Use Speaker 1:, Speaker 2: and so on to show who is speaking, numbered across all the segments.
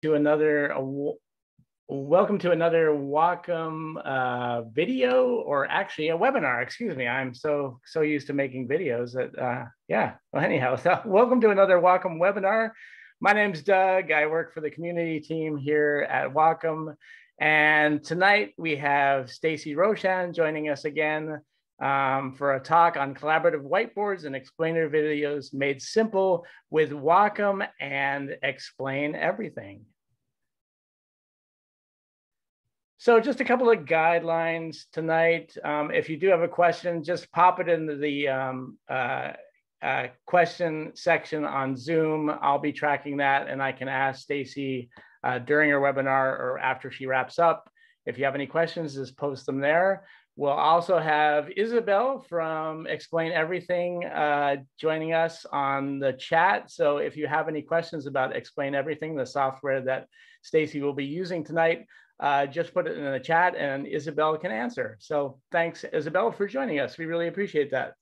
Speaker 1: to another welcome to another Wacom video, or actually a webinar. Excuse me. I'm so used to making videos that yeah. Well, anyhow, so welcome to another Wacom webinar. My name's Doug. I work for the community team here at Wacom, and tonight we have Stacey Roshan joining us again for a talk on collaborative whiteboards and explainer videos made simple with Wacom and Explain Everything. So just a couple of guidelines tonight. If you do have a question, just pop it into the question section on Zoom. I'll be tracking that, and I can ask Stacey during her webinar or after she wraps up. If you have any questions, just post them there. We'll also have Isabel from Explain Everything joining us on the chat. So if you have any questions about Explain Everything, the software that Stacey will be using tonight, just put it in the chat and Isabel can answer. So thanks, Isabel, for joining us. We really appreciate that.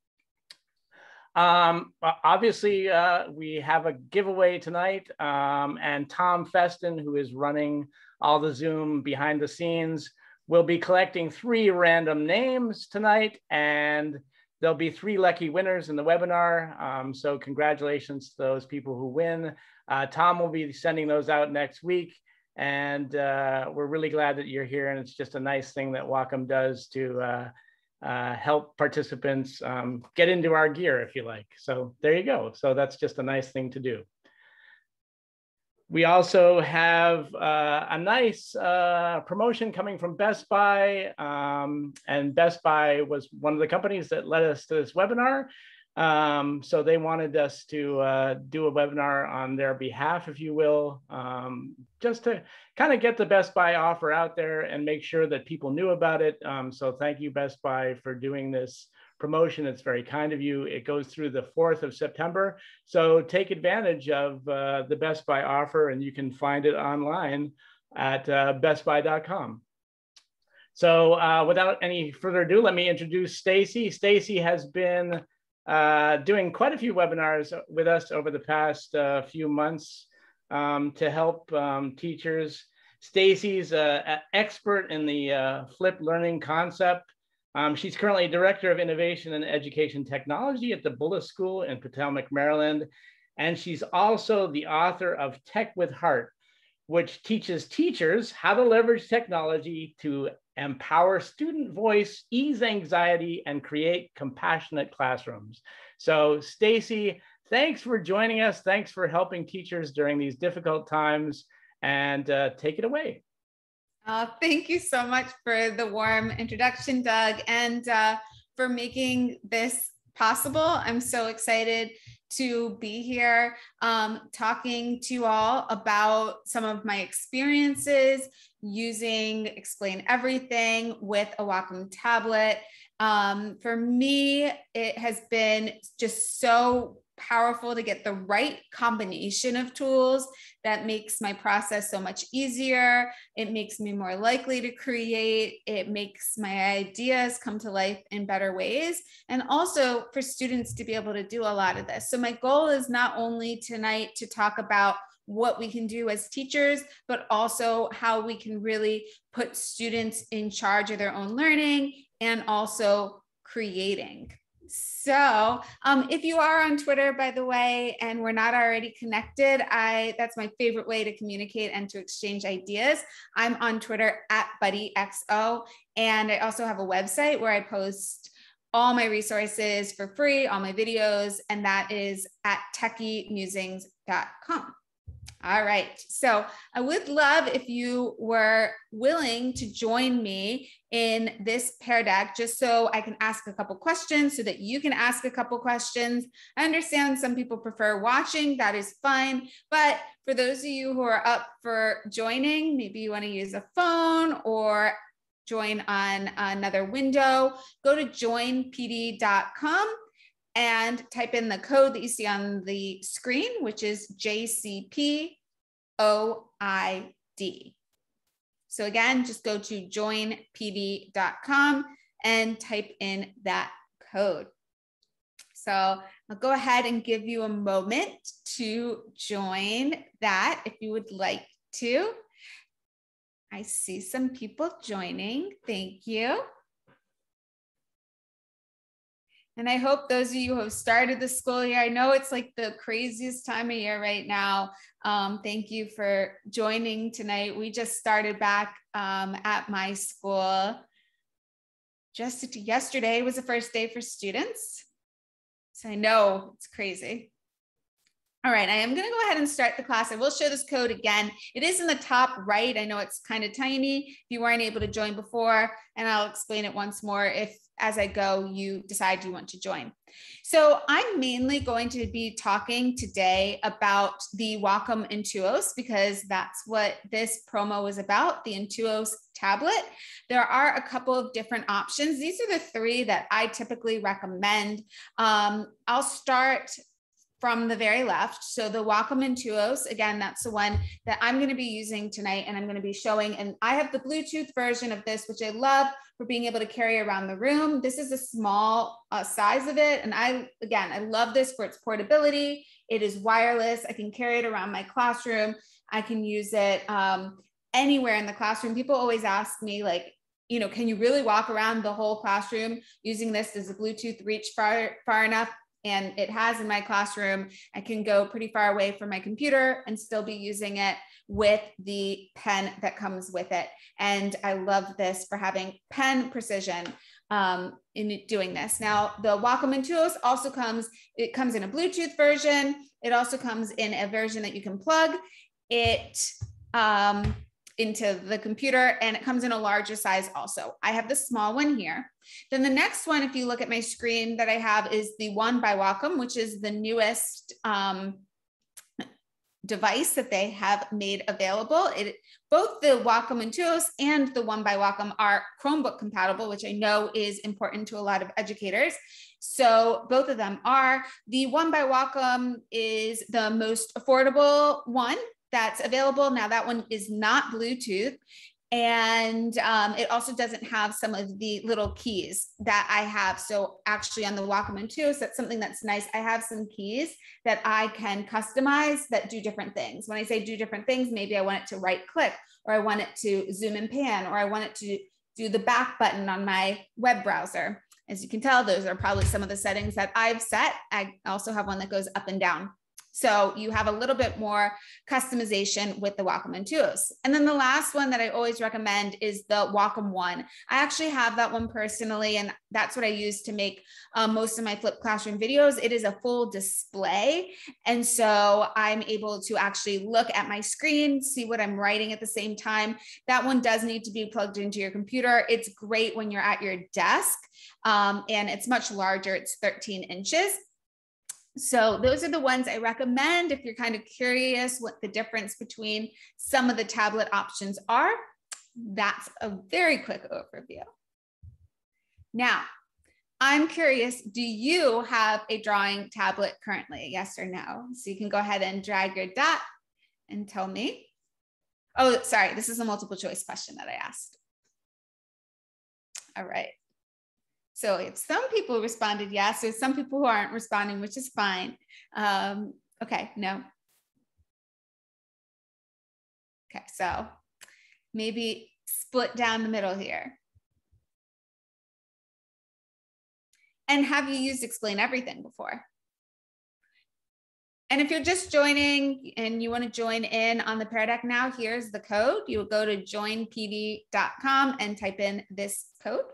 Speaker 1: Obviously, we have a giveaway tonight, and Tom Feston, who is running all the Zoom behind the scenes, we'll be collecting 3 random names tonight, and there'll be 3 lucky winners in the webinar. So congratulations to those people who win. Tom will be sending those out next week, and we're really glad that you're here. And it's just a nice thing that Wacom does to help participants get into our gear, if you like. So there you go. So that's just a nice thing to do. We also have a nice promotion coming from Best Buy, and Best Buy was one of the companies that led us to this webinar. So they wanted us to do a webinar on their behalf, if you will, just to kind of get the Best Buy offer out there and make sure that people knew about it. So thank you, Best Buy, for doing this promotion. It's very kind of you. It goes through the 4th of September. So take advantage of the Best Buy offer, and you can find it online at bestbuy.com. So without any further ado, let me introduce Stacey. Stacey has been doing quite a few webinars with us over the past few months to help teachers. Stacey's an expert in the flipped learning concept. She's currently Director of Innovation and Education Technology at the Bullis School in Potomac, Maryland. And she's also the author of Tech with Heart, which teaches teachers how to leverage technology to empower student voice, ease anxiety, and create compassionate classrooms. So Stacey, thanks for joining us. Thanks for helping teachers during these difficult times, and take it away.
Speaker 2: Thank you so much for the warm introduction, Doug, and for making this possible. I'm so excited to be here talking to you all about some of my experiences using Explain Everything with a Wacom tablet. For me, it has been just so powerful to get the right combination of tools that makes my process so much easier. It makes me more likely to create. It makes my ideas come to life in better ways. And also for students to be able to do a lot of this. So my goal is not only tonight to talk about what we can do as teachers, but also how we can really put students in charge of their own learning and also creating. So if you are on Twitter, by the way, and we're not already connected, that's my favorite way to communicate and to exchange ideas. I'm on Twitter at BuddyXO, and I also have a website where I post all my resources for free, all my videos, and that is at techiemusings.com. All right, so I would love if you were willing to join me in this Pear Deck, just so I can ask a couple questions so that you can ask a couple questions. I understand some people prefer watching, that is fine. But for those of you who are up for joining, maybe you want to use a phone or join on another window, go to joinpd.com and type in the code that you see on the screen, which is JCPOID. So again, just go to joinpd.com and type in that code. So I'll go ahead and give you a moment to join that if you would like 2. I see some people joining. Thank you. And I hope those of you who have started the school year, I know it's like the craziest time of year right now. Thank you for joining tonight. We just started back at my school. Just yesterday was the first day for students. So I know it's crazy. All right, I am going to go ahead and start the class. I will show this code again. It is in the top right. I know it's kind of tiny if you weren't able to join before, and I'll explain it once more if as I go, you decide you want to join. So I'm mainly going to be talking today about the Wacom Intuos because that's what this promo is about, the Intuos tablet. There are a couple of different options. These are the 3 that I typically recommend. I'll start from the very left. So the Wacom Intuos, again, that's the one that I'm going to be using tonight and I'm going to be showing. And I have the Bluetooth version of this, which I love for being able to carry around the room. This is a small size of it. And I love this for its portability. It is wireless. I can carry it around my classroom. I can use it anywhere in the classroom. People always ask me like, you know, can you really walk around the whole classroom using this? Does the Bluetooth reach far enough? And it has in my classroom. I can go pretty far away from my computer and still be using it with the pen that comes with it. And I love this for having pen precision in doing this. Now, the Wacom Intuos also comes in a Bluetooth version. It also comes in a version that you can plug it into the computer, and it comes in a larger size also. I have the small one here. Then the next one, if you look at my screen that I have, is the one by Wacom, which is the newest device that they have made available. Both the Wacom Intuos and the one by Wacom are Chromebook compatible, which I know is important to a lot of educators. So both of them are. The one by Wacom is the most affordable one that's available. Now that one is not Bluetooth, and it also doesn't have some of the little keys that I have. So actually on the Wacom Intuos, that's something that's nice. I have some keys that I can customize that do different things. When I say do different things, maybe I want it to right click, or I want it to zoom and pan, or I want it to do the back button on my web browser. As you can tell, those are probably some of the settings that I've set. I also have one that goes up and down. So you have a little bit more customization with the Wacom Intuos. And then the last one that I always recommend is the Wacom One. I actually have that one personally, and that's what I use to make most of my flipped classroom videos. It is a full display. And so I'm able to actually look at my screen, see what I'm writing at the same time. That one does need to be plugged into your computer. It's great when you're at your desk, and it's much larger. It's 13 inches. So those are the ones I recommend if you're kind of curious what the difference between some of the tablet options are. That's a very quick overview. Now, I'm curious, do you have a drawing tablet currently? Yes or no? So you can go ahead and drag your dot and tell me. Oh, sorry, this is a multiple choice question that I asked. All right. So if some people responded yes, there's some people who aren't responding, which is fine. Okay, no. Okay, so maybe split down the middle here. And have you used Explain Everything before? And if you're just joining and you want to join in on the Pear Deck now, here's the code. You will go to joinpd.com and type in this code.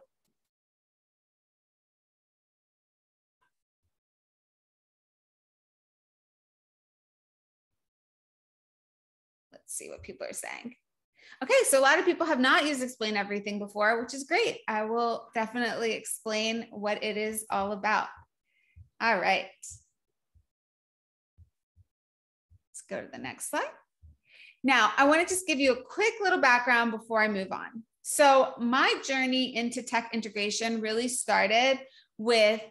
Speaker 2: Let's see what people are saying. Okay, so a lot of people have not used Explain Everything before, which is great. I will definitely explain what it is all about. All right. Let's go to the next slide. Now, I want to just give you a quick little background before I move on. So my journey into tech integration really started with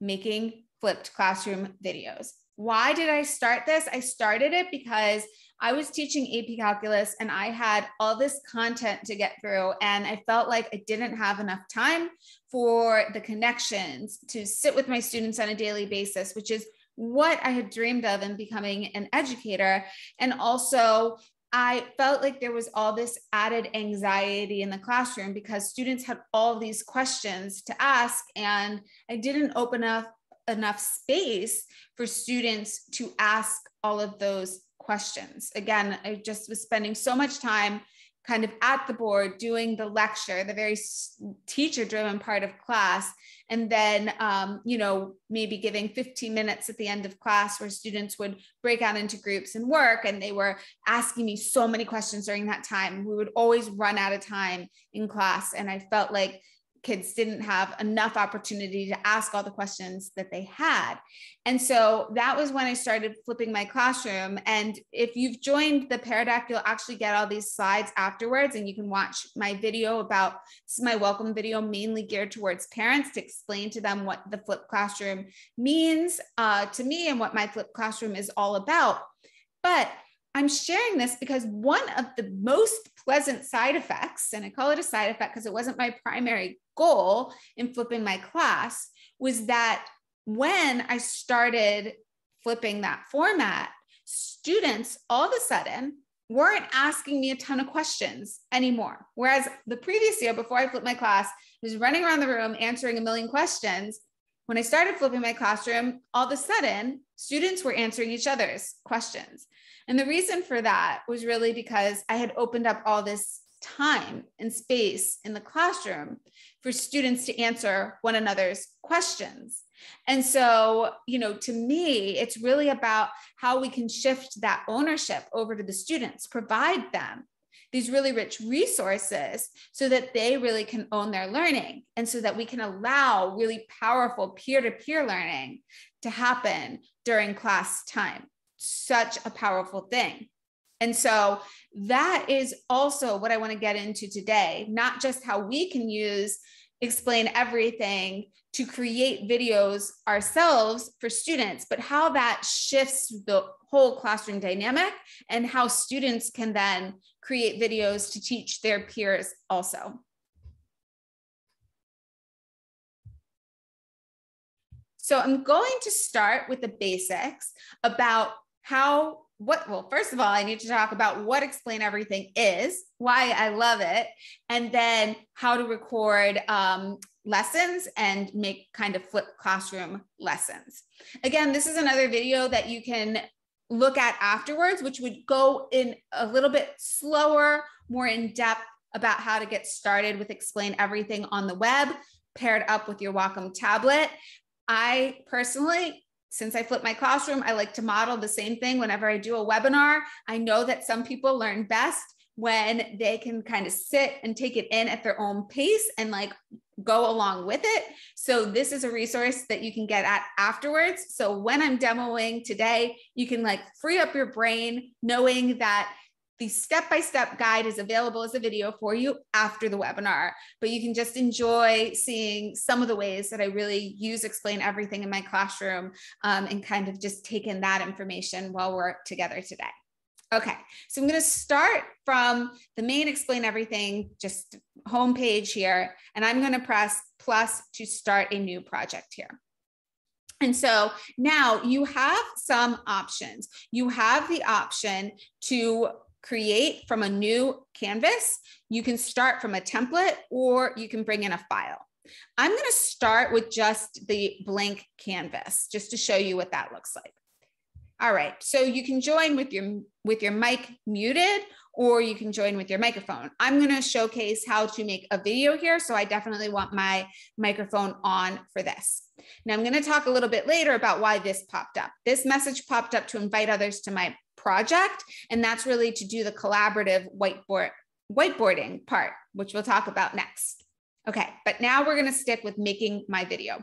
Speaker 2: making flipped classroom videos. Why did I start this? I started it because I was teaching AP Calculus and I had all this content to get through, and I felt like I didn't have enough time for the connections to sit with my students on a daily basis, which is what I had dreamed of in becoming an educator. And also I felt like there was all this added anxiety in the classroom because students had all these questions to ask, and I didn't open up enough space for students to ask all of those questions. Again, I just was spending so much time kind of at the board doing the lecture, the very teacher-driven part of class, and then, you know, maybe giving 15 minutes at the end of class where students would break out into groups and work, and they were asking me so many questions during that time. We would always run out of time in class, and I felt like kids didn't have enough opportunity to ask all the questions that they had. And so that was when I started flipping my classroom. And if you've joined the Pear Deck, you'll actually get all these slides afterwards, and you can watch my video about, this is my welcome video mainly geared towards parents to explain to them what the flipped classroom means to me and what my flipped classroom is all about. But I'm sharing this because one of the most pleasant side effects, and I call it a side effect because it wasn't my primary goal in flipping my class, was that when I started flipping that format, students all of a sudden weren't asking me a ton of questions anymore. Whereas the previous year, before I flipped my class, I was running around the room answering a million questions. When I started flipping my classroom, all of a sudden, students were answering each other's questions. And the reason for that was really because I had opened up all this time and space in the classroom for students to answer one another's questions. And so, you know, to me, it's really about how we can shift that ownership over to the students, provide them these really rich resources so that they really can own their learning, and so that we can allow really powerful peer-to-peer learning to happen during class time. Such a powerful thing. And so that is also what I want to get into today, not just how we can use Explain Everything to create videos ourselves for students, but how that shifts the whole classroom dynamic and how students can then create videos to teach their peers also. So I'm going to start with the basics about well, first of all, I need to talk about what Explain Everything is, why I love it, and then how to record lessons and make kind of flipped classroom lessons. Again, this is another video that you can look at afterwards, which would go in a little bit slower, more in depth about how to get started with Explain Everything on the web, paired up with your Wacom tablet. I personally, since I flipped my classroom, I like to model the same thing whenever I do a webinar. I know that some people learn best when they can kind of sit and take it in at their own pace and like go along with it. So this is a resource that you can get at afterwards. So when I'm demoing today, you can like free up your brain knowing that the step-by-step guide is available as a video for you after the webinar, but you can just enjoy seeing some of the ways that I really use Explain Everything in my classroom and kind of just take in that information while we're together today. Okay, so I'm going to start from the main Explain Everything, just homepage here, and I'm going to press plus to start a new project here. And so now you have some options. You have the option to create from a new canvas. You can start from a template, or you can bring in a file. I'm going to start with just the blank canvas just to show you what that looks like. All right, so you can join with your mic muted, or you can join with your microphone. I'm going to showcase how to make a video here, so I definitely want my microphone on for this. Now I'm going to talk a little bit later about why this popped up. This message popped up to invite others to my project, and that's really to do the collaborative whiteboarding part, which we'll talk about next. Okay, but now we're going to stick with making my video.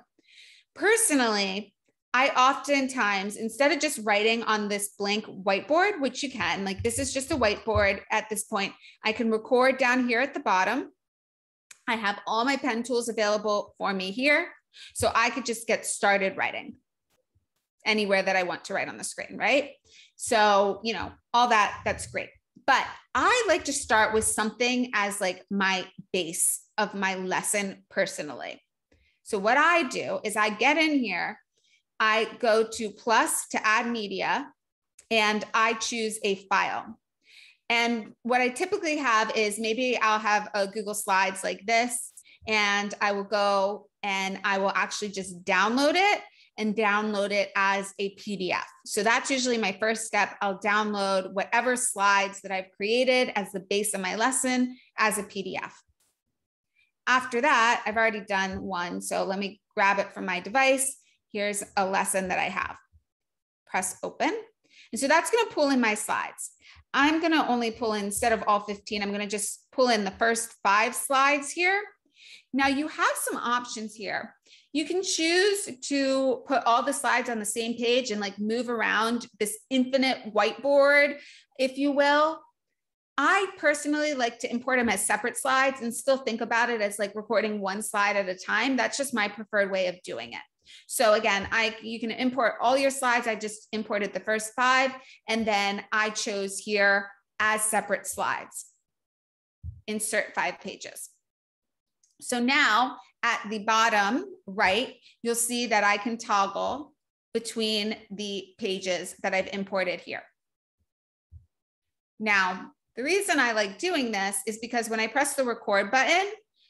Speaker 2: Personally, I oftentimes, instead of just writing on this blank whiteboard, which you can, like this is just a whiteboard at this point, I can record down here at the bottom. I have all my pen tools available for me here, so I could just get started writing anywhere that I want to write on the screen, right? So, you know, all that's great. But I like to start with something as like my base of my lesson personally. So what I do is I get in here, I go to plus to add media, and I choose a file. And what I typically have is maybe I'll have a Google Slides like this, and I will go and I will actually just download it and download it as a PDF. So that's usually my first step. I'll download whatever slides that I've created as the base of my lesson as a PDF. After that, I've already done one. So let me grab it from my device. Here's a lesson that I have. Press open. And so that's going to pull in my slides. I'm going to only pull in, instead of all 15, I'm going to just pull in the first 5 slides here. Now you have some options here. You can choose to put all the slides on the same page and like move around this infinite whiteboard, if you will. I personally like to import them as separate slides and still think about it as like recording one slide at a time. That's just my preferred way of doing it. So again, you can import all your slides. I just imported the first 5, and then I chose here as separate slides. Insert 5 pages. So now at the bottom right, you'll see that I can toggle between the pages that I've imported here. Now, the reason I like doing this is because when I press the record button,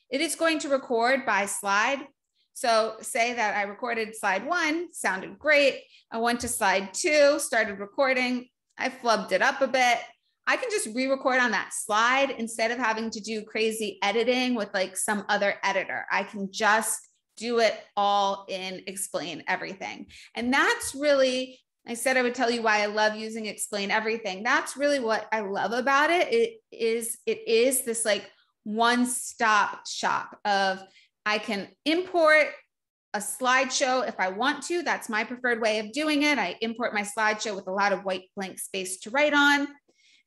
Speaker 2: it is going to record by slide. So say that I recorded slide 1, sounded great. I went to slide 2, started recording. I flubbed it up a bit. I can just re-record on that slide instead of having to do crazy editing with like some other editor. I can just do it all in Explain Everything. And that's really, I said I would tell you why I love using Explain Everything. That's really what I love about it. It is this like one-stop shop of I can import a slideshow if I want to. That's my preferred way of doing it. I import my slideshow with a lot of white blank space to write on.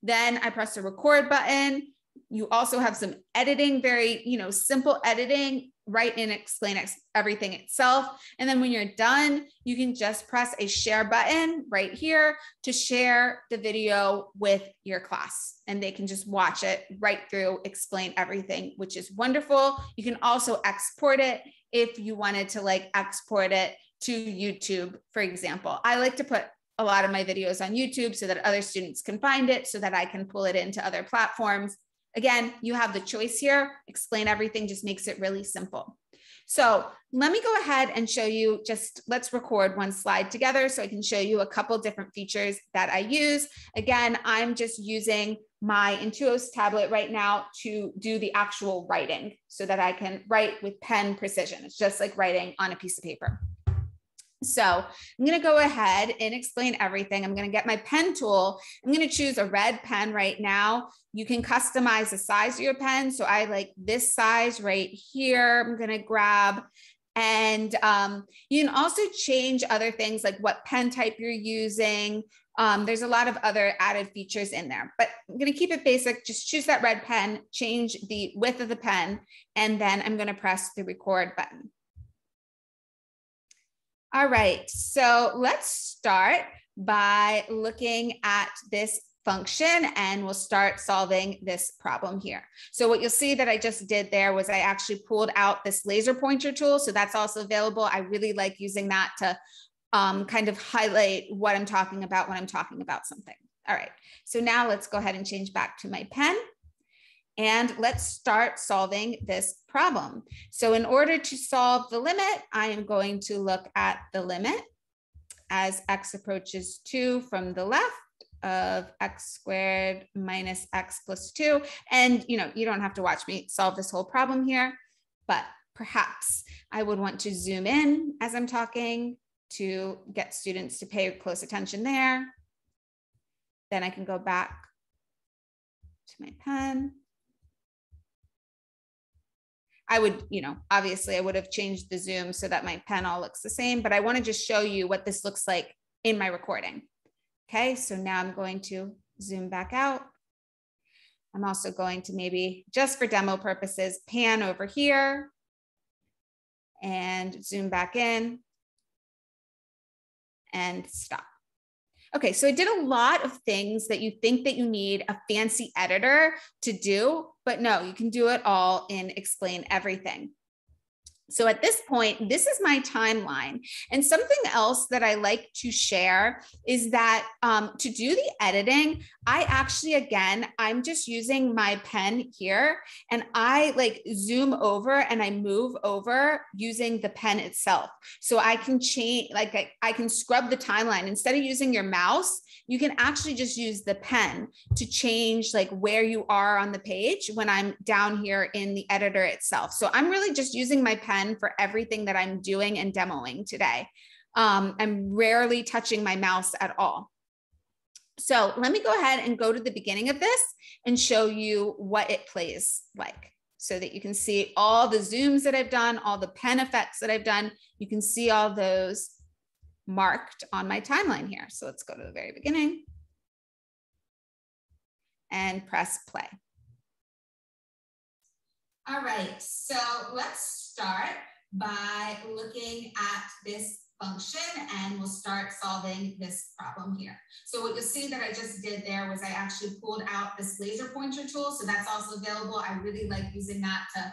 Speaker 2: Then I press the record button. You also have some editing, very, simple editing right in Explain Everything itself. And then when you're done, you can just press a share button right here to share the video with your class. And they can just watch it right through Explain Everything, which is wonderful. You can also export it if you wanted to like export it to YouTube, for example. I like to put a lot of my videos on YouTube so that other students can find it, so that I can pull it into other platforms. Again, you have the choice here. Explain Everything just makes it really simple. So let me go ahead and show you, let's record one slide together so I can show you a couple different features that I use. Again, I'm just using my Intuos tablet right now to do the actual writing so that I can write with pen precision. It's just like writing on a piece of paper. So I'm going to go ahead and Explain Everything. I'm going to get my pen tool. I'm going to choose a red pen right now. You can customize the size of your pen. So I like this size right here. I'm going to grab, and you can also change other things like what pen type you're using. There's a lot of other added features in there, but I'm going to keep it basic. Just choose that red pen, change the width of the pen, and then I'm going to press the record button. All right, so let's start by looking at this function, and we'll start solving this problem here. So what you'll see that I just did there was I actually pulled out this laser pointer tool. So that's also available. I really like using that to kind of highlight what I'm talking about when I'm talking about something. All right, so now let's go ahead and change back to my pen. And let's start solving this problem. So in order to solve the limit, I am going to look at the limit as x approaches 2 from the left of x squared minus x plus 2. And you don't have to watch me solve this whole problem here, but perhaps I would want to zoom in as I'm talking to get students to pay close attention there. Then I can go back to my pen. I would, obviously I would have changed the zoom so that my pen all looks the same, but I want to just show you what this looks like in my recording. Okay, so now I'm going to zoom back out. I'm also going to maybe, just for demo purposes, pan over here and zoom back in and stop. Okay, so I did a lot of things that you think that you need a fancy editor to do, but no, you can do it all in Explain Everything. So at this point, this is my timeline. And something else that I like to share is that to do the editing, I actually, again, I'm just using my pen here and I like zoom over and I move over using the pen itself. So I can change, like I can scrub the timeline. Instead of using your mouse, you can actually just use the pen to change like where you are on the page when I'm down here in the editor itself. So I'm really just using my pen for everything that I'm doing and demoing today. I'm rarely touching my mouse at all. So let me go ahead and go to the beginning of this and show you what it plays like so that you can see all the zooms that I've done, all the pen effects that I've done. You can see all those marked on my timeline here. So let's go to the very beginning and press play. All right, so let's start by looking at this function and we'll start solving this problem here. So what you'll see that I just did there was I actually pulled out this laser pointer tool. So that's also available. I really like using that to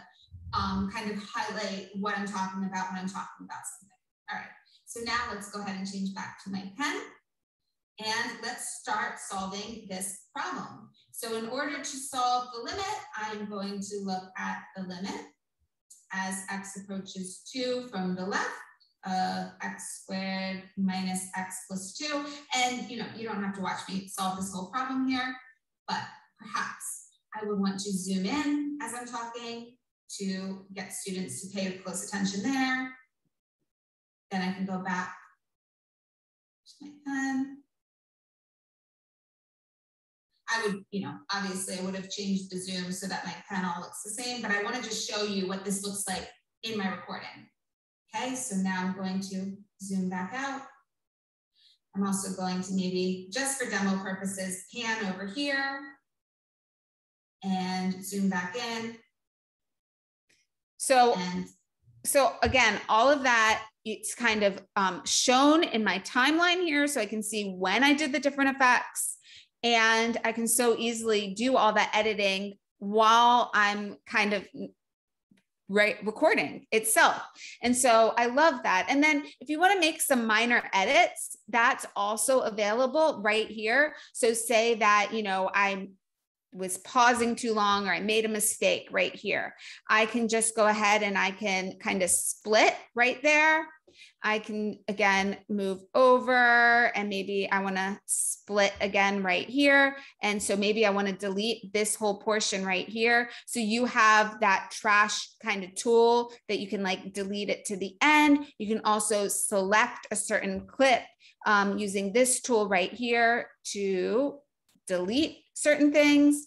Speaker 2: kind of highlight what I'm talking about when I'm talking about something. All right. So now let's go ahead and change back to my pen and let's start solving this problem. So in order to solve the limit, I'm going to look at the limit as x approaches 2 from the left of x squared minus x plus 2. And you don't have to watch me solve this whole problem here, but perhaps I would want to zoom in as I'm talking to get students to pay close attention there. Then I can go back to my pen. I would, obviously I would have changed the zoom so that my pen all looks the same, but I want to just show you what this looks like in my recording. Okay, so now I'm going to zoom back out. I'm also going to maybe, just for demo purposes, pan over here and zoom back in. So again, all of that, it's kind of shown in my timeline here. So I can see when I did the different effects and I can so easily do all that editing while I'm kind of recording itself. And so I love that. And then if you want to make some minor edits, that's also available right here. So say that, I was pausing too long or I made a mistake right here. I can just go ahead and I can kind of split right there. I can again move over and maybe I want to split again right here. And so maybe I want to delete this whole portion right here. So you have that trash kind of tool that you can like delete it to the end. You can also select a certain clip using this tool right here to delete certain things.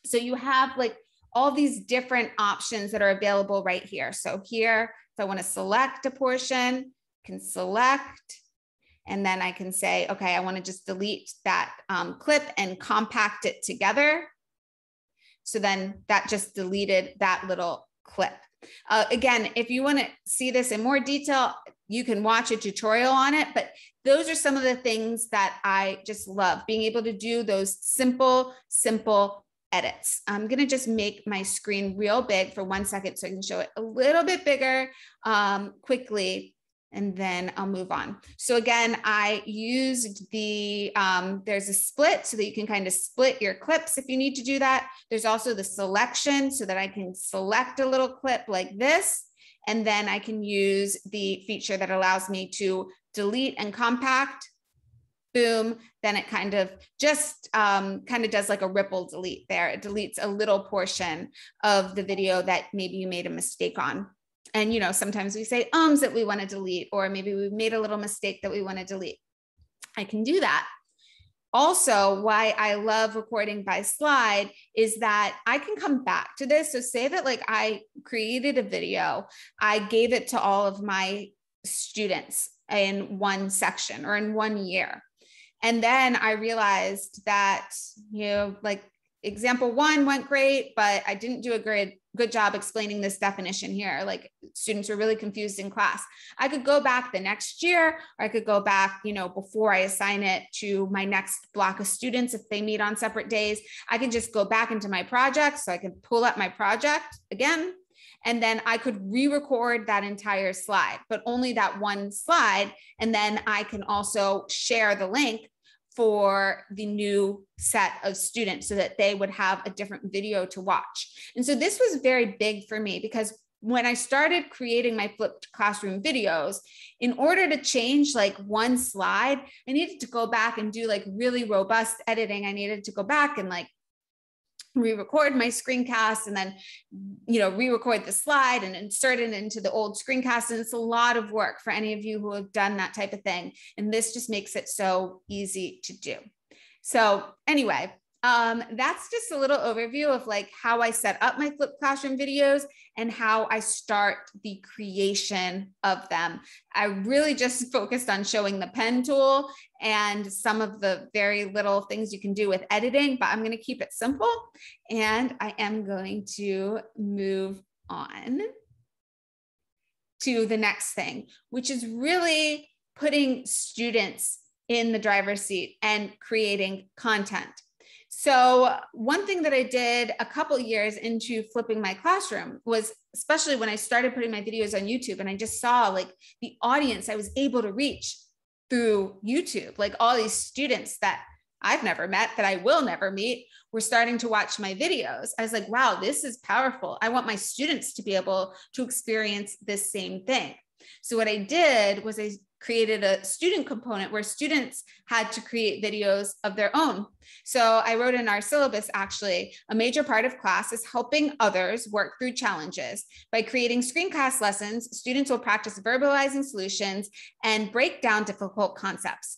Speaker 2: So you have like all these different options that are available right here. So here, if I want to select a portion, I can select, and then I can say, okay, I want to just delete that clip and compact it together. So then that just deleted that little clip. Again, if you want to see this in more detail, you can watch a tutorial on it, but those are some of the things that I just love, being able to do those simple edits. I'm going to just make my screen real big for 1 second so I can show it a little bit bigger quickly, and then I'll move on. So again, I used the, there's a split so that you can kind of split your clips if you need to do that. There's also the selection so that I can select a little clip like this. And then I can use the feature that allows me to delete and compact. Boom. Then it kind of just does like a ripple delete there. It deletes a little portion of the video that maybe you made a mistake on. And, sometimes we say ums that we want to delete, or maybe we made a little mistake that we want to delete. I can do that. Also, why I love recording by slide is that I can come back to this. So say that like I created a video, I gave it to all of my students in one section or in 1 year. And then I realized that, like example 1 went great, but I didn't do a good job explaining this definition here. Like students were really confused in class. I could go back the next year, or I could go back, before I assign it to my next block of students. If they meet on separate days, I can just go back into my project. So I can pull up my project again, And then I could re-record that entire slide, but only that one slide. And then I can also share the link for the new set of students so that they would have a different video to watch. And so this was very big for me, because when I started creating my flipped classroom videos, in order to change like one slide, I needed to go back and do like really robust editing. I needed to go back and like re-record my screencast and then, re-record the slide and insert it into the old screencast. And it's a lot of work for any of you who have done that type of thing. And this just makes it so easy to do. So anyway, that's just a little overview of like how I set up my flipped classroom videos and how I start the creation of them. I really just focused on showing the pen tool and some of the very little things you can do with editing, but I'm going to keep it simple, and I am going to move on to the next thing, which is really putting students in the driver's seat and creating content. So one thing that I did a couple years into flipping my classroom was, especially when I started putting my videos on YouTube and I just saw like the audience I was able to reach through YouTube, like all these students that I've never met, that I will never meet, were starting to watch my videos. I was like, wow, this is powerful. I want my students to be able to experience this same thing. So what I did was I created a student component where students had to create videos of their own. So I wrote in our syllabus, actually, a major part of class is helping others work through challenges. By creating screencast lessons, students will practice verbalizing solutions and break down difficult concepts.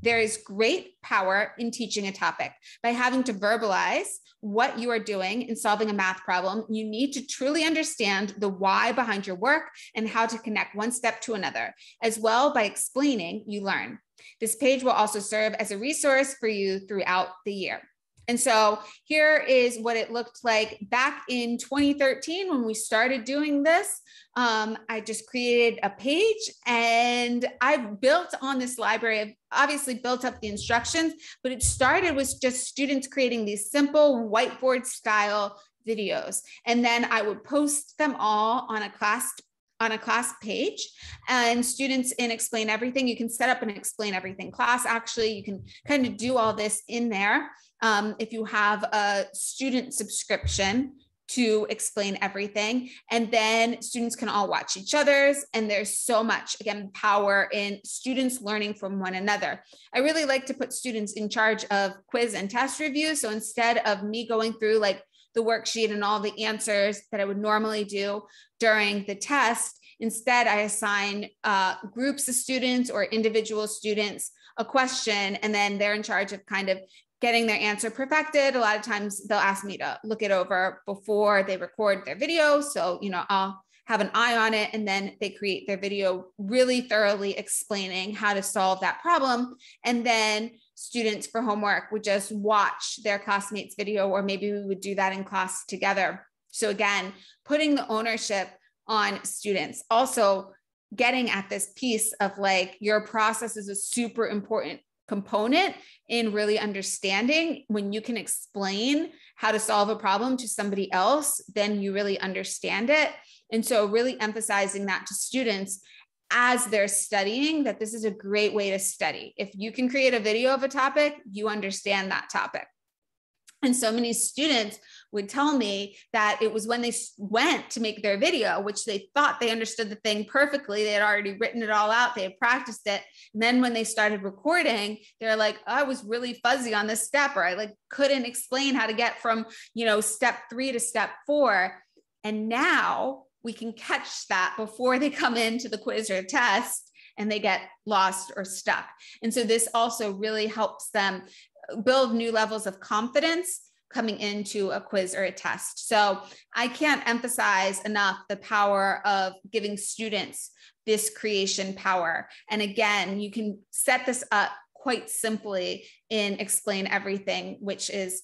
Speaker 2: There is great power in teaching a topic. By having to verbalize what you are doing in solving a math problem, you need to truly understand the why behind your work and how to connect one step to another. As well, by explaining, you learn. This page will also serve as a resource for you throughout the year. And so here is what it looked like back in 2013 when we started doing this. I just created a page and I built on this library. I've obviously built up the instructions, but it started with just students creating these simple whiteboard style videos. And then I would post them all on a class page, and students in Explain Everything, you can set up an Explain Everything class. Actually, you can kind of do all this in there. If you have a student subscription to Explain Everything, and then students can all watch each other's, and there's so much, again, power in students learning from one another. I really like to put students in charge of quiz and test reviews. So instead of me going through like the worksheet and all the answers that I would normally do during the test, instead I assign groups of students or individual students a question, and then they're in charge of kind of getting their answer perfected. A lot of times they'll ask me to look it over before they record their video. So, I'll have an eye on it, and then they create their video really thoroughly explaining how to solve that problem. And then students for homework would just watch their classmates' video, or maybe we would do that in class together. So again, putting the ownership on students. Also getting at this piece of like, your process is a super important component in really understanding. When you can explain how to solve a problem to somebody else, then you really understand it. And so really emphasizing that to students as they're studying, that this is a great way to study. If you can create a video of a topic, you understand that topic. And so many students would tell me that it was when they went to make their video, which they thought they understood the thing perfectly. They had already written it all out. They had practiced it. And then when they started recording, they're like, oh, I was really fuzzy on this step, or I like couldn't explain how to get from, step 3 to step 4. And now we can catch that before they come into the quiz or test and they get lost or stuck. And so this also really helps them build new levels of confidence coming into a quiz or a test. So I can't emphasize enough the power of giving students this creation power. And again, you can set this up quite simply in Explain Everything, which is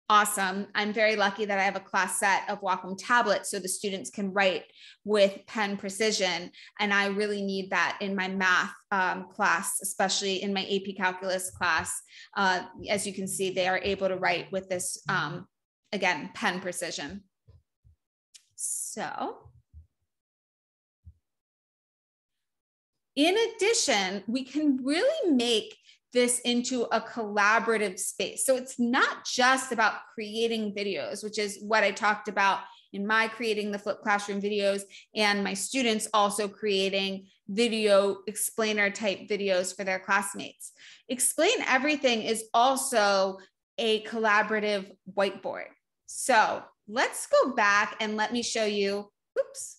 Speaker 2: awesome. I'm very lucky that I have a class set of Wacom tablets so the students can write with pen precision. And I really need that in my math class, especially in my AP calculus class. As you can see, they are able to write with this, again, pen precision. So in addition, we can really make this into a collaborative space. So it's not just about creating videos, which is what I talked about in my creating the flipped classroom videos, and my students also creating video explainer type videos for their classmates. Explain Everything is also a collaborative whiteboard. So let's go back and let me show you, oops,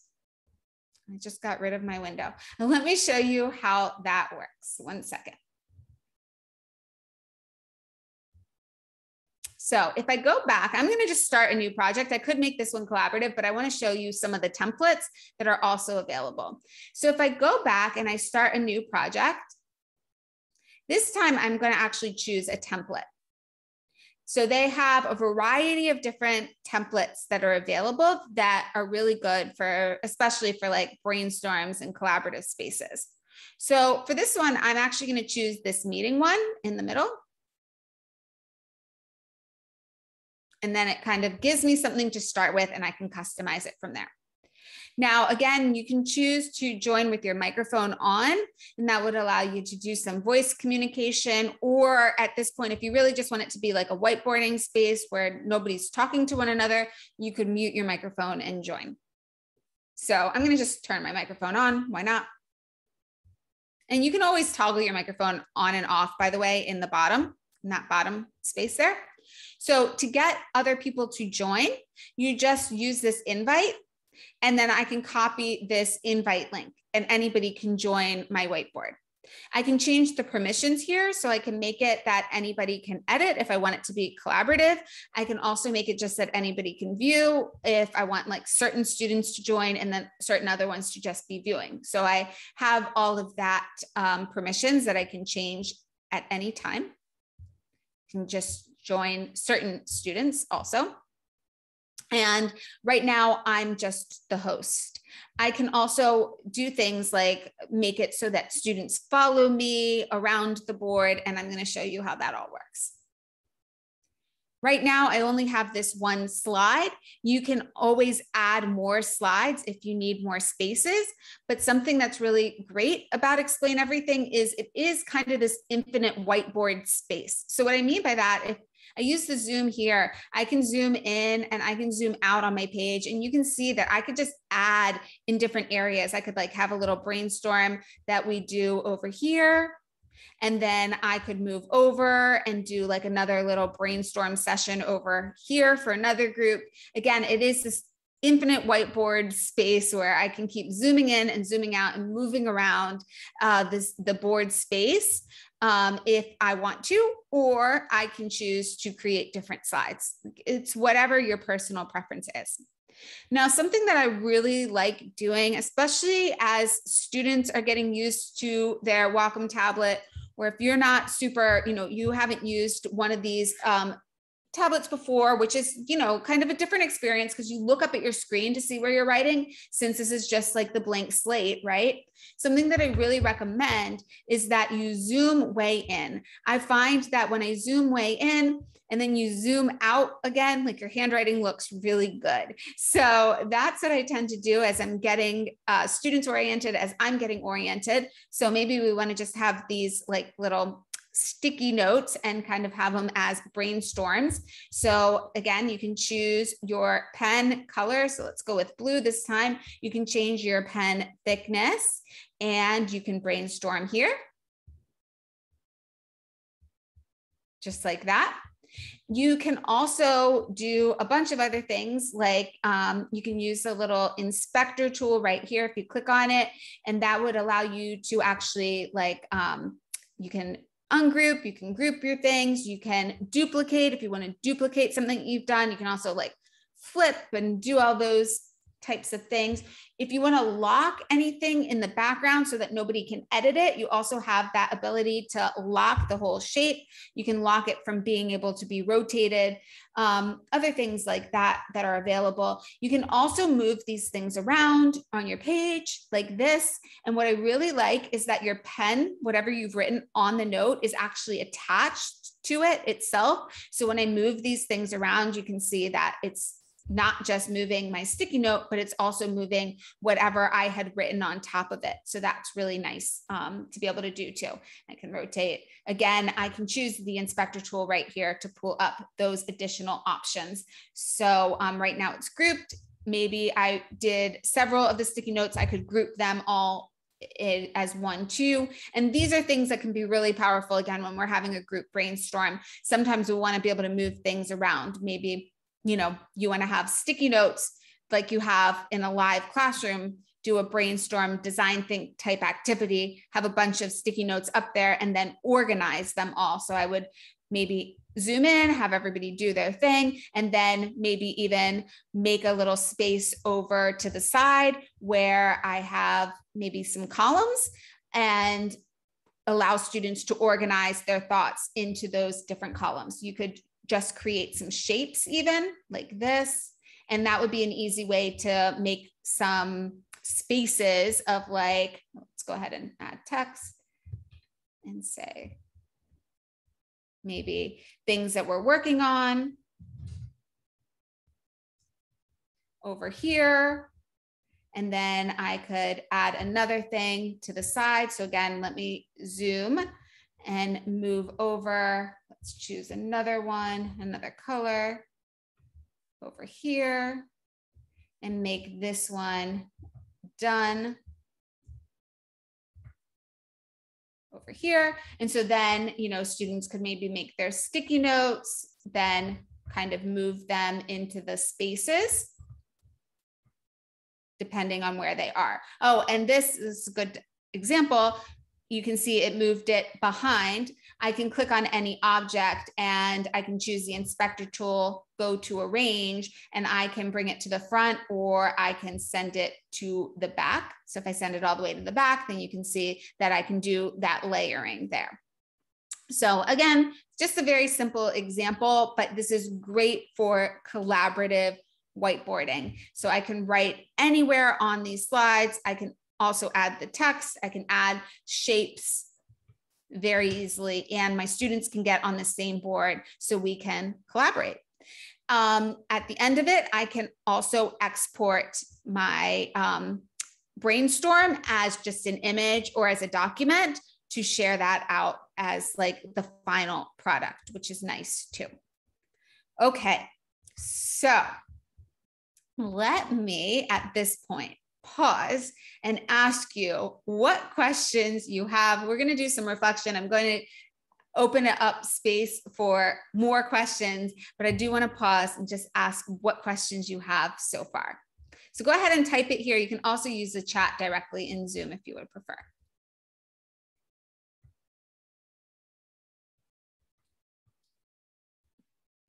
Speaker 2: I just got rid of my window. And let me show you how that works. One second. So if I go back, I'm going to just start a new project. I could make this one collaborative, but I want to show you some of the templates that are also available. So if I go back and I start a new project, this time I'm going to actually choose a template. So they have a variety of different templates that are available that are really good for, especially for like brainstorms and collaborative spaces. So for this one, I'm actually going to choose this meeting one in the middle. And then it kind of gives me something to start with, and I can customize it from there. Now, again, you can choose to join with your microphone on, and that would allow you to do some voice communication. Or at this point, if you really just want it to be like a whiteboarding space where nobody's talking to one another, you could mute your microphone and join. So I'm going to just turn my microphone on. Why not? And you can always toggle your microphone on and off, by the way, in the bottom, in that bottom space there. So to get other people to join, you just use this invite, and then I can copy this invite link and anybody can join my whiteboard. I can change the permissions here, so I can make it that anybody can edit if I want it to be collaborative. I can also make it just that anybody can view if I want like certain students to join and then certain other ones to just be viewing. So I have all of that permissions that I can change at any time. I can just join certain students also. And right now I'm just the host. I can also do things like make it so that students follow me around the board, and I'm going to show you how that all works. Right now, I only have this one slide. You can always add more slides if you need more spaces, but something that's really great about Explain Everything is it is kind of this infinite whiteboard space. So what I mean by that, if I use the zoom here, I can zoom in and I can zoom out on my page, and you can see that I could just add in different areas. I could like have a little brainstorm that we do over here. And then I could move over and do like another little brainstorm session over here for another group. Again, it is this infinite whiteboard space where I can keep zooming in and zooming out and moving around the board space if I want to, or I can choose to create different slides. It's whatever your personal preference is. Now, something that I really like doing, especially as students are getting used to their Wacom tablet, or if you're not super, you haven't used one of these tablets before, which is, kind of a different experience because you look up at your screen to see where you're writing, since this is just like the blank slate, right? Something that I really recommend is that you zoom way in. I find that when I zoom way in and then you zoom out again, like your handwriting looks really good. So that's what I tend to do as I'm getting students oriented, as I'm getting oriented. So maybe we want to just have these like little sticky notes and kind of have them as brainstorms. So again, you can choose your pen color. So let's go with blue this time. You can change your pen thickness and you can brainstorm here. Just like that. You can also do a bunch of other things, like you can use the little inspector tool right here if you click on it, and that would allow you to actually like, you can ungroup, you can group your things, you can duplicate. If you want to duplicate something you've done, you can also like flip and do all those types of things. If you want to lock anything in the background so that nobody can edit it, you also have that ability to lock the whole shape. You can lock it from being able to be rotated, other things like that that are available. You can also move these things around on your page like this. And what I really like is that your pen, whatever you've written on the note, is actually attached to it itself. So when I move these things around, you can see that it's not just moving my sticky note, but it's also moving whatever I had written on top of it. So that's really nice to be able to do too. I can rotate. Again, I can choose the inspector tool right here to pull up those additional options. So right now it's grouped. Maybe I did several of the sticky notes. I could group them all as 1, 2. And these are things that can be really powerful. Again, when we're having a group brainstorm, sometimes we want to be able to move things around. Maybe, you know, you want to have sticky notes like you have in a live classroom, do a brainstorm, design think type activity, have a bunch of sticky notes up there and then organize them all. So I would maybe zoom in, have everybody do their thing, and then maybe even make a little space over to the side where I have maybe some columns and allow students to organize their thoughts into those different columns. You could just create some shapes even like this, and that would be an easy way to make some spaces of like, let's go ahead and add text and say, maybe things that we're working on over here. And then I could add another thing to the side. So again, let me zoom and move over. Let's choose another one, another color over here and make this one done over here. And so then, you know, students could maybe make their sticky notes, then kind of move them into the spaces depending on where they are. Oh, and this is a good example. You can see it moved it behind. I can click on any object and I can choose the inspector tool, go to arrange, and I can bring it to the front or I can send it to the back. So if I send it all the way to the back, then you can see that I can do that layering there. So again, just a very simple example, but this is great for collaborative whiteboarding. So I can write anywhere on these slides. I can also add the text. I can add shapes very easily, and my students can get on the same board so we can collaborate. At the end of it, I can also export my brainstorm as just an image or as a document to share that out as like the final product, which is nice too. Okay, so let me at this point pause and ask you what questions you have. We're going to do some reflection. I'm going to open it up space for more questions, but I do want to pause and just ask what questions you have so far. So go ahead and type it here. You can also use the chat directly in Zoom if you would prefer.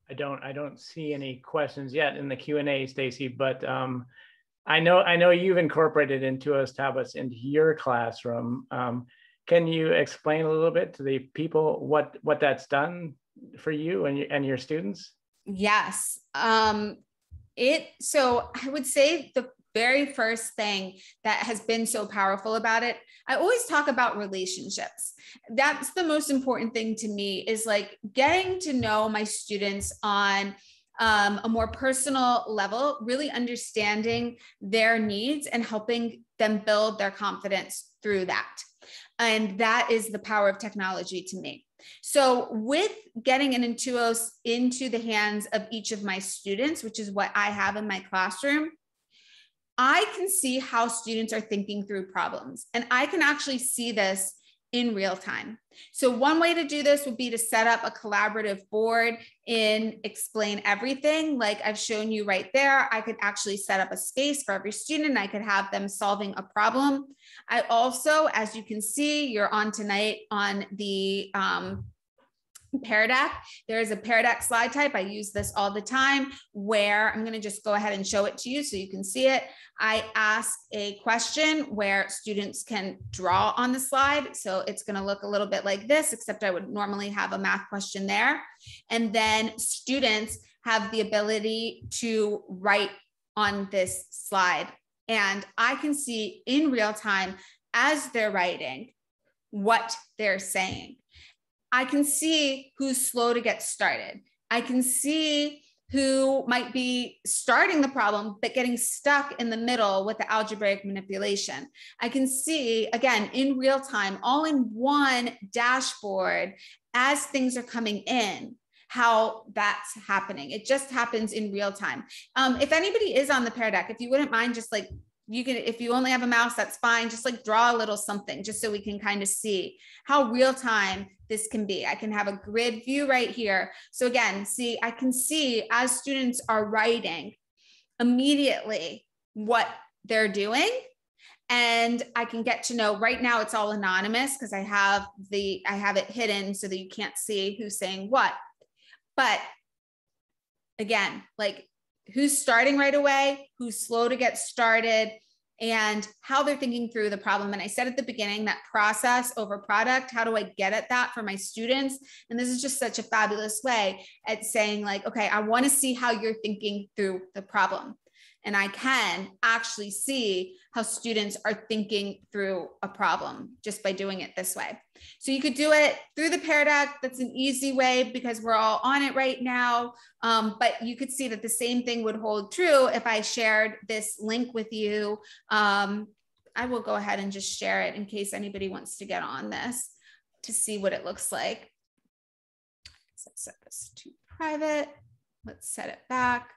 Speaker 1: I don't see any questions yet in the Q&A, Stacey, but I know you've incorporated Intuos tablets into your classroom. Can you explain a little bit to the people what that's done for you and your students?
Speaker 2: Yes. So I would say the very first thing that has been so powerful about it, I always talk about relationships. That's the most important thing to me, is like getting to know my students on a more personal level, really understanding their needs and helping them build their confidence through that. And that is the power of technology to me. So with getting an Intuos into the hands of each of my students, which is what I have in my classroom, I can see how students are thinking through problems. And I can actually see this in real time. So one way to do this would be to set up a collaborative board in Explain Everything. Like I've shown you right there, I could actually set up a space for every student and I could have them solving a problem. I also, as you can see, you're on tonight on the Pear Deck. There is a Pear Deck slide type. I use this all the time, where I'm going to just go ahead and show it to you so you can see it. I ask a question where students can draw on the slide. So it's going to look a little bit like this, except I would normally have a math question there. And then students have the ability to write on this slide. And I can see in real time as they're writing what they're saying. I can see who's slow to get started. I can see who might be starting the problem, but getting stuck in the middle with the algebraic manipulation. I can see, again, in real time, all in one dashboard, as things are coming in, how that's happening. It just happens in real time. If anybody is on the Pear Deck, if you wouldn't mind, just like, you can, if you only have a mouse, that's fine. Just like draw a little something just so we can kind of see how real time this can be. I can have a grid view right here. So again, see, I can see as students are writing immediately what they're doing. And I can get to know, right now it's all anonymous because I have it hidden so that you can't see who's saying what. But again, like, who's starting right away, who's slow to get started, and how they're thinking through the problem. And I said at the beginning that process over product, how do I get at that for my students? And this is just such a fabulous way at saying like, okay, I want to see how you're thinking through the problem. And I can actually see how students are thinking through a problem just by doing it this way. So you could do it through the Pear Deck. That's an easy way because we're all on it right now. But you could see that the same thing would hold true if I shared this link with you. I will go ahead and just share it in case anybody wants to get on this to see what it looks like. So set this to private. Let's set it back.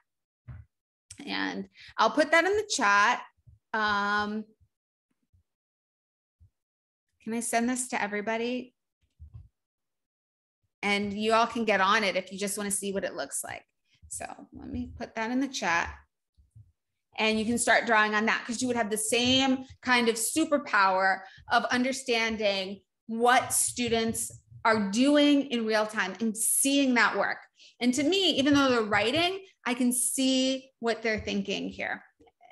Speaker 2: And I'll put that in the chat. Can I send this to everybody? And you all can get on it if you just want to see what it looks like. So let me put that in the chat. And you can start drawing on that because you would have the same kind of superpower of understanding what students are doing in real time and seeing that work. And to me, even though they're writing, I can see what they're thinking here.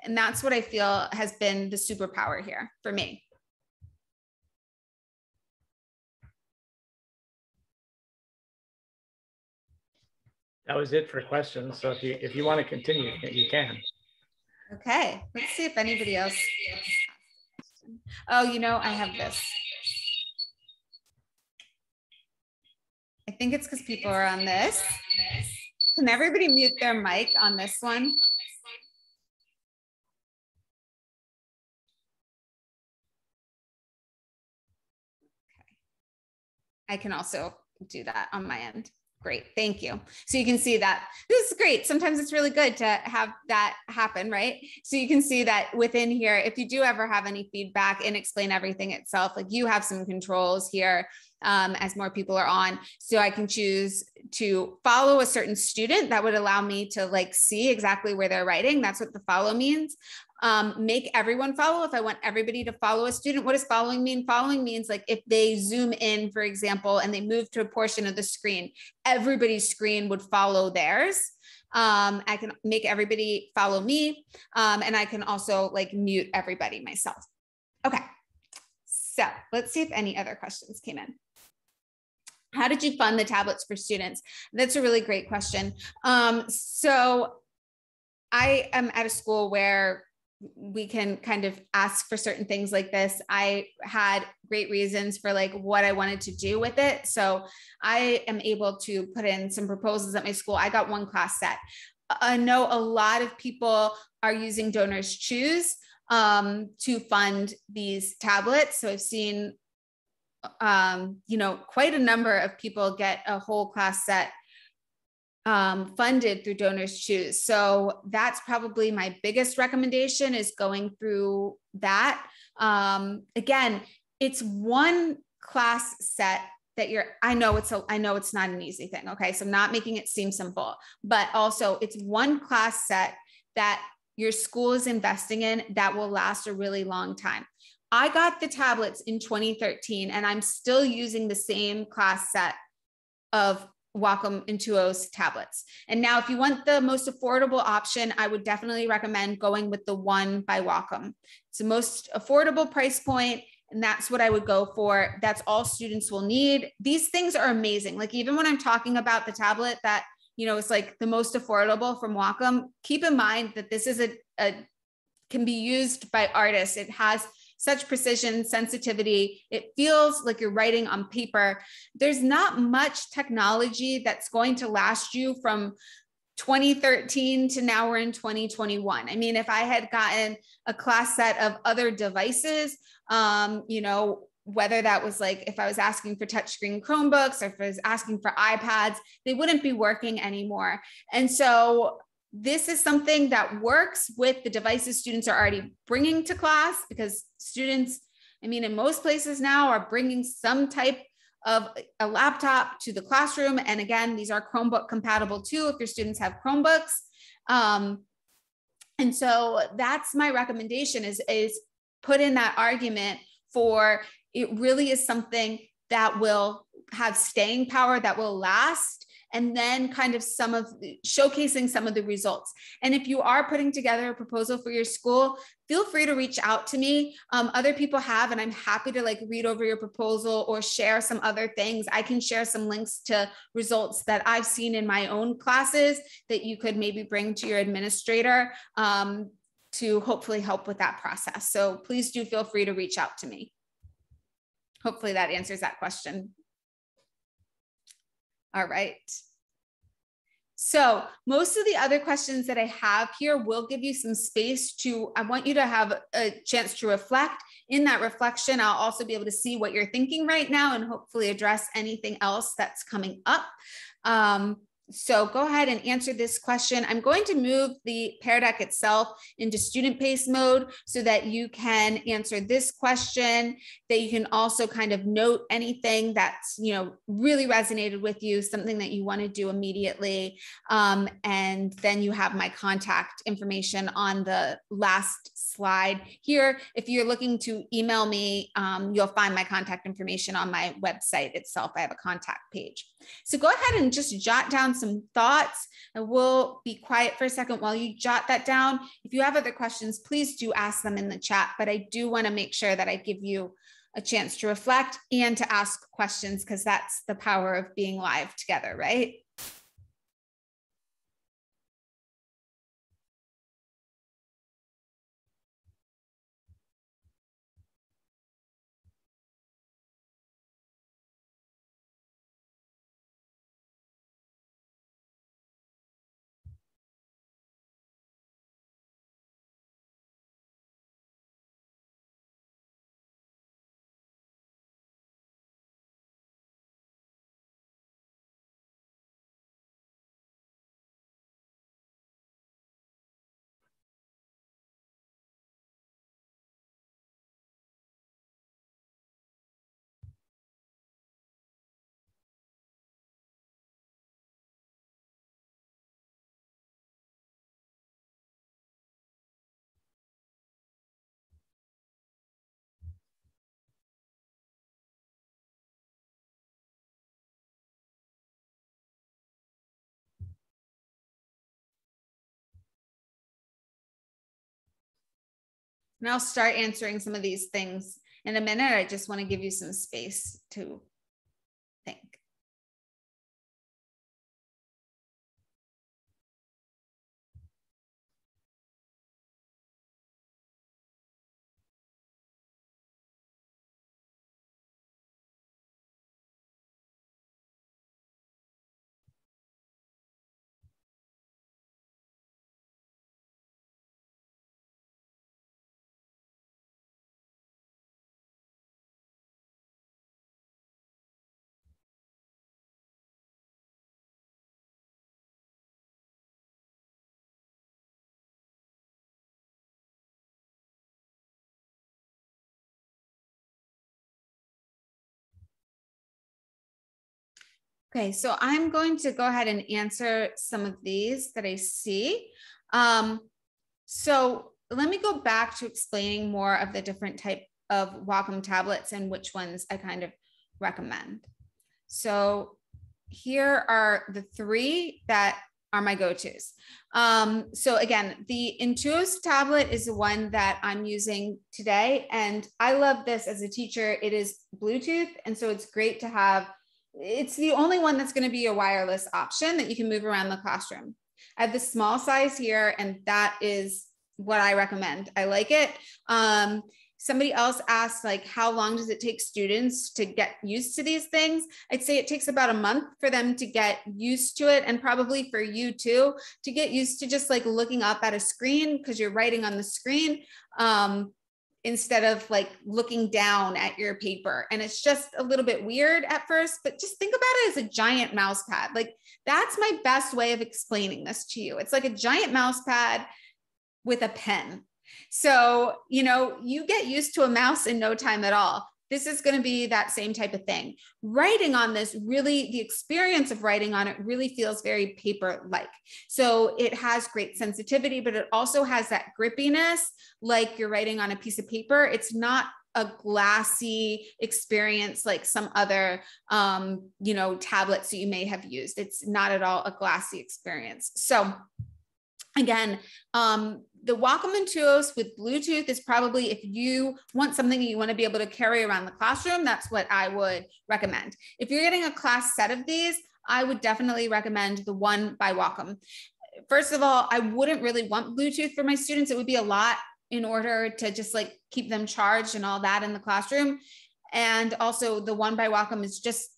Speaker 2: And that's what I feel has been the superpower here for me.
Speaker 1: That was it for questions. So if you want to continue, you can.
Speaker 2: Okay, let's see if anybody else. Oh, you know, I have this. I think it's because people are on this. Can everybody mute their mic on this one? Okay. I can also do that on my end. Great, thank you. So you can see that this is great. Sometimes it's really good to have that happen, right? So you can see that within here, if you do ever have any feedback in Explain Everything itself, like you have some controls here as more people are on. So I can choose to follow a certain student that would allow me to like see exactly where they're writing. That's what the follow means. Make everyone follow. If I want everybody to follow a student, what does following mean? Following means like if they zoom in, for example, and they move to a portion of the screen, everybody's screen would follow theirs. I can make everybody follow me. And I can also like mute everybody myself. Okay. So let's see if any other questions came in. How did you fund the tablets for students? That's a really great question. So I am at a school where we can kind of ask for certain things like this. I had great reasons for like what I wanted to do with it. So I am able to put in some proposals at my school. I got one class set. I know a lot of people are using Donors Choose to fund these tablets. So I've seen, you know, quite a number of people get a whole class set funded through Donors Choose. So that's probably my biggest recommendation is going through that. Again, it's one class set that I know it's not an easy thing. Okay. So I'm not making it seem simple, but also it's one class set that your school is investing in that will last a really long time. I got the tablets in 2013 and I'm still using the same class set of Wacom Intuos tablets. And now if you want the most affordable option, I would definitely recommend going with the one by Wacom. It's the most affordable price point, and that's what I would go for. That's all students will need. These things are amazing. Like even when I'm talking about the tablet that, you know, it's like the most affordable from Wacom, keep in mind that this is can be used by artists. It has such precision, sensitivity. It feels like you're writing on paper. There's not much technology that's going to last you from 2013 to now we're in 2021. I mean, if I had gotten a class set of other devices, you know, whether that was like, if I was asking for touchscreen Chromebooks or if I was asking for iPads, they wouldn't be working anymore. And so this is something that works with the devices students are already bringing to class, because students, I mean, in most places now are bringing some type of a laptop to the classroom. And again, these are Chromebook compatible too, if your students have Chromebooks. And so that's my recommendation is put in that argument for, it really is something that will have staying power, that will last, and then kind of showcasing some of the results. And if you are putting together a proposal for your school, feel free to reach out to me. Other people have, and I'm happy to like read over your proposal or share some other things. I can share some links to results that I've seen in my own classes that you could maybe bring to your administrator to hopefully help with that process. So please do feel free to reach out to me. Hopefully that answers that question. All right. So most of the other questions that I have here will give you some space to, I want you to have a chance to reflect. In that reflection, I'll also be able to see what you're thinking right now and hopefully address anything else that's coming up. So go ahead and answer this question. I'm going to move the Pear Deck itself into student pace mode so that you can answer this question, that you can also kind of note anything that's, you know, really resonated with you, something that you want to do immediately. And then you have my contact information on the last slide here. If you're looking to email me, you'll find my contact information on my website itself. I have a contact page. So go ahead and just jot down some thoughts, and we'll be quiet for a second while you jot that down. If you have other questions, please do ask them in the chat, but I do want to make sure that I give you a chance to reflect and to ask questions, because that's the power of being live together, right? And I'll start answering some of these things in a minute. I just want to give you some space to think. Okay, so I'm going to go ahead and answer some of these that I see. So let me go back to explaining more of the different type of Wacom tablets and which ones I kind of recommend. So here are the three that are my go-tos. So again, the Intuos tablet is the one that I'm using today. And I love this as a teacher. It is Bluetooth. And so it's great to have. It's the only one that's going to be a wireless option that you can move around the classroom. I have the small size here, and that is what I recommend. I like it. Somebody else asked, like, how long does it take students to get used to these things? I'd say it takes about a month for them to get used to it, and probably for you too, to get used to just like looking up at a screen because you're writing on the screen instead of like looking down at your paper. And it's just a little bit weird at first, but just think about it as a giant mouse pad. Like, that's my best way of explaining this to you. It's like a giant mouse pad with a pen. So, you know, you get used to a mouse in no time at all. This is going to be that same type of thing. Writing on this, really, the experience of writing on it really feels very paper-like. So it has great sensitivity, but it also has that grippiness, like you're writing on a piece of paper. It's not a glassy experience like some other, you know, tablets that you may have used. It's not at all a glassy experience. So again, the Wacom Intuos with Bluetooth is probably, if you want something that you want to be able to carry around the classroom, that's what I would recommend. If you're getting a class set of these, I would definitely recommend the one by Wacom. First of all, I wouldn't really want Bluetooth for my students. It would be a lot in order to just like keep them charged and all that in the classroom. And also the one by Wacom is just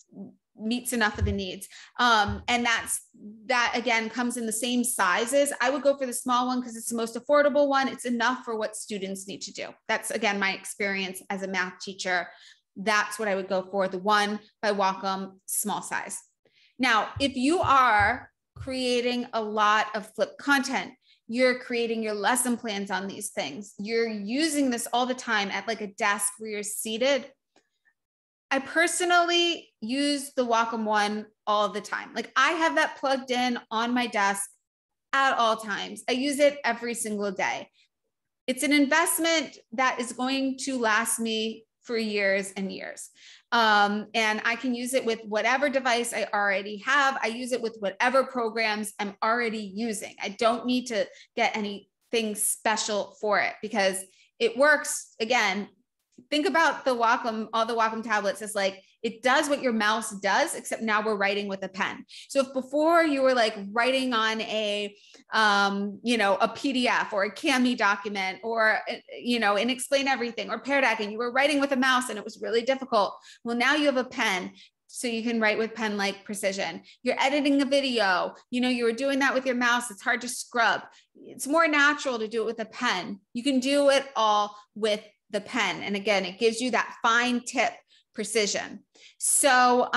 Speaker 2: meets enough of the needs. And that again comes in the same sizes. I would go for the small one because it's the most affordable one. It's enough for what students need to do. That's again, my experience as a math teacher. That's what I would go for, the one by Wacom, small size. Now, if you are creating a lot of flipped content, you're creating your lesson plans on these things, you're using this all the time at like a desk where you're seated, I personally use the Wacom one all the time. Like, I have that plugged in on my desk at all times. I use it every single day. It's an investment that is going to last me for years and years. And I can use it with whatever device I already have. I use it with whatever programs I'm already using. I don't need to get anything special for it because it works. Again, think about the Wacom, all the Wacom tablets. It's like, it does what your mouse does, except now we're writing with a pen. So if before you were like writing on a, you know, a PDF or a CAMI document or, you know, in Explain Everything or Pear Deck, and you were writing with a mouse and it was really difficult. Well, now you have a pen. So you can write with pen-like precision. You're editing a video, you know, you were doing that with your mouse. It's hard to scrub. It's more natural to do it with a pen. You can do it all with the pen. And again, it gives you that fine tip precision. So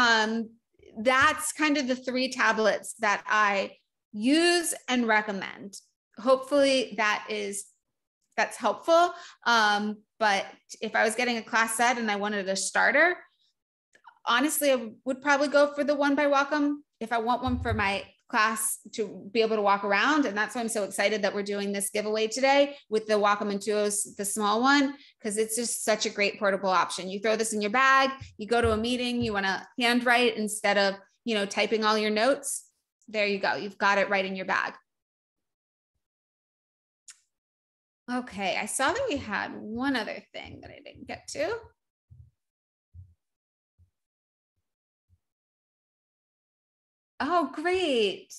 Speaker 2: that's kind of the three tablets that I use and recommend. Hopefully that's helpful. But if I was getting a class set and I wanted a starter, honestly, I would probably go for the one by Wacom if I want one for my class to be able to walk around. And that's why I'm so excited that we're doing this giveaway today with the Wacom Intuos, the small one, because it's just such a great portable option. You throw this in your bag, you go to a meeting, you want to handwrite instead of, you know, typing all your notes. There you go. You've got it right in your bag. Okay. I saw that we had one other thing that I didn't get to. Oh, great.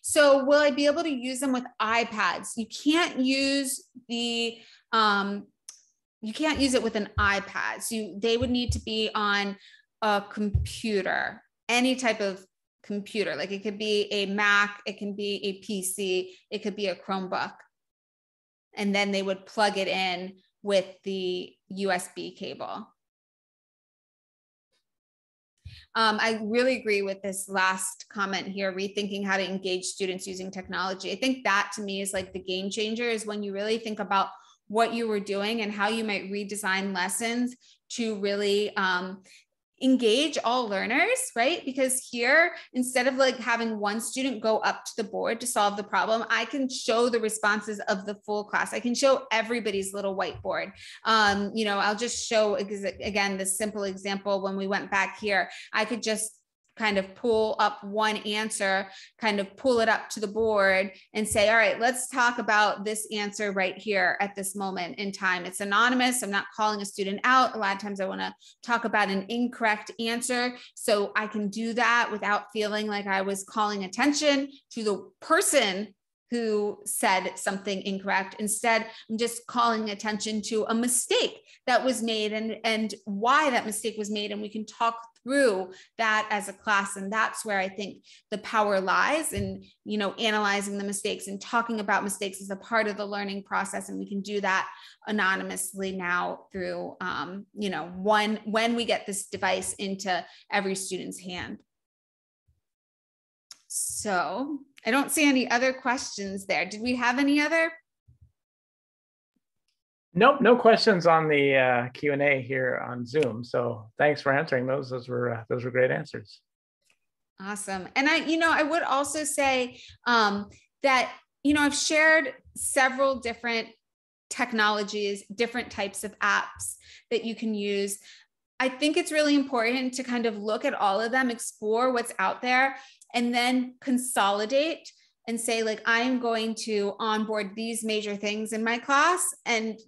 Speaker 2: So will I be able to use them with iPads? You can't use the, you can't use it with an iPad. So they would need to be on a computer, any type of computer. Like it could be a Mac, it can be a PC, it could be a Chromebook. And then they would plug it in with the USB cable. I really agree with this last comment here, rethinking how to engage students using technology. I think that to me is like the game changer, is when you really think about what you were doing and how you might redesign lessons to really engage all learners, right? Because here, instead of like having one student go up to the board to solve the problem, I can show the responses of the full class. I can show everybody's little whiteboard. You know, I'll just show, again, this simple example. When we went back here, I could just kind of pull up one answer, kind of pull it up to the board and say, all right, let's talk about this answer right here at this moment in time. It's anonymous. I'm not calling a student out. A lot of times I want to talk about an incorrect answer. So I can do that without feeling like I was calling attention to the person who said something incorrect. Instead, I'm just calling attention to a mistake that was made and why that mistake was made. And we can talk through that as a class. And that's where I think the power lies in, analyzing the mistakes and talking about mistakes as a part of the learning process. And we can do that anonymously now through, when we get this device into every student's hand. So I don't see any other questions there. Did we have any other?
Speaker 1: Nope, no questions on the Q&A here on Zoom. So thanks for answering those. Those were great answers.
Speaker 2: Awesome. And I would also say that, I've shared several different technologies, different types of apps that you can use. I think it's really important to kind of look at all of them, explore what's out there, and then consolidate and say, like, I'm going to onboard these major things in my class and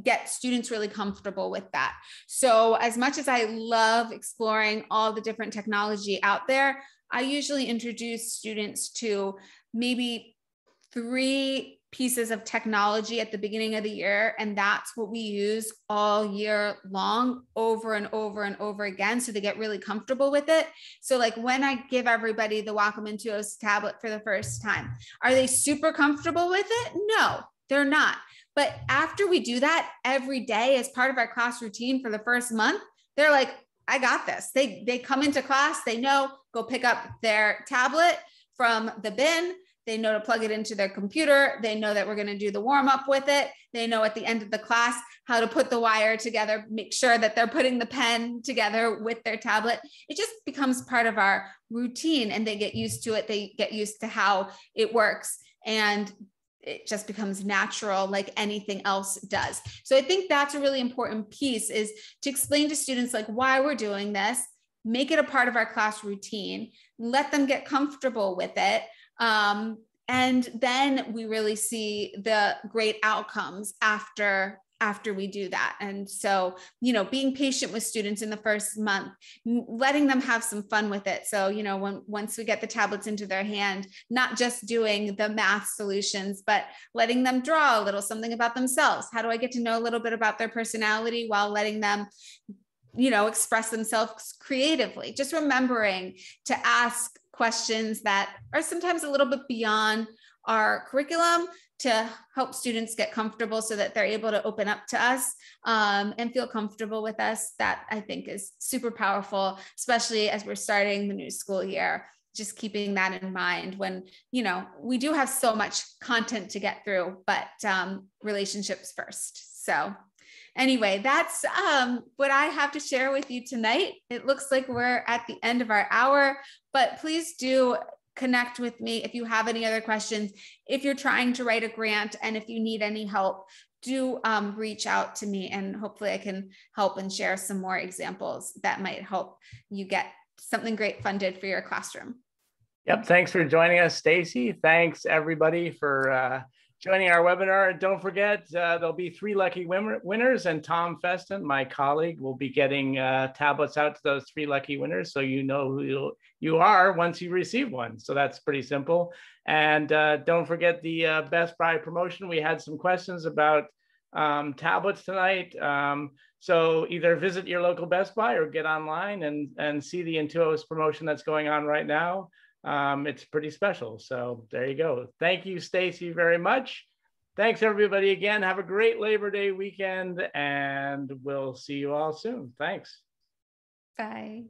Speaker 2: get students really comfortable with that. So as much as I love exploring all the different technology out there, I usually introduce students to maybe 3 pieces of technology at the beginning of the year. And that's what we use all year long, over and over and over again. So they get really comfortable with it. So like when I give everybody the Wacom Intuos tablet for the first time, are they super comfortable with it? No, they're not. But after we do that every day as part of our class routine for the first month, they're like, I got this. They come into class, they know, go pick up their tablet from the bin. They know to plug it into their computer. They know that we're going to do the warm up with it. They know at the end of the class how to put the wire together, make sure that they're putting the pen together with their tablet. It just becomes part of our routine and they get used to it. They get used to how it works and it just becomes natural like anything else does. So I think that's a really important piece, is to explain to students like why we're doing this, make it a part of our class routine, let them get comfortable with it. And then we really see the great outcomes after we do that. And so, being patient with students in the first month, letting them have some fun with it. So, once we get the tablets into their hand, not just doing the math solutions, but letting them draw a little something about themselves. How do I get to know a little bit about their personality while letting them express themselves creatively? Just remembering to ask questions that are sometimes a little bit beyond our curriculum to help students get comfortable so that they're able to open up to us and feel comfortable with us. That I think is super powerful, especially as we're starting the new school year. Just keeping that in mind when, we do have so much content to get through, but relationships first. So anyway, that's what I have to share with you tonight. It looks like we're at the end of our hour, but please do connect with me if you have any other questions. If you're trying to write a grant and if you need any help, do reach out to me and hopefully I can help and share some more examples that might help you get something great funded for your classroom.
Speaker 1: Yep. Thanks for joining us, Stacey. Thanks everybody for joining our webinar. Don't forget, there'll be 3 lucky winners, and Tom Feston, my colleague, will be getting tablets out to those 3 lucky winners, so you know who you are once you receive one. So that's pretty simple. And don't forget the Best Buy promotion. We had some questions about tablets tonight. So either visit your local Best Buy or get online and see the Intuos promotion that's going on right now. It's pretty special. So there you go. Thank you, Stacey, very much. Thanks, everybody, again. Have a great Labor Day weekend, and we'll see you all soon. Thanks.
Speaker 2: Bye.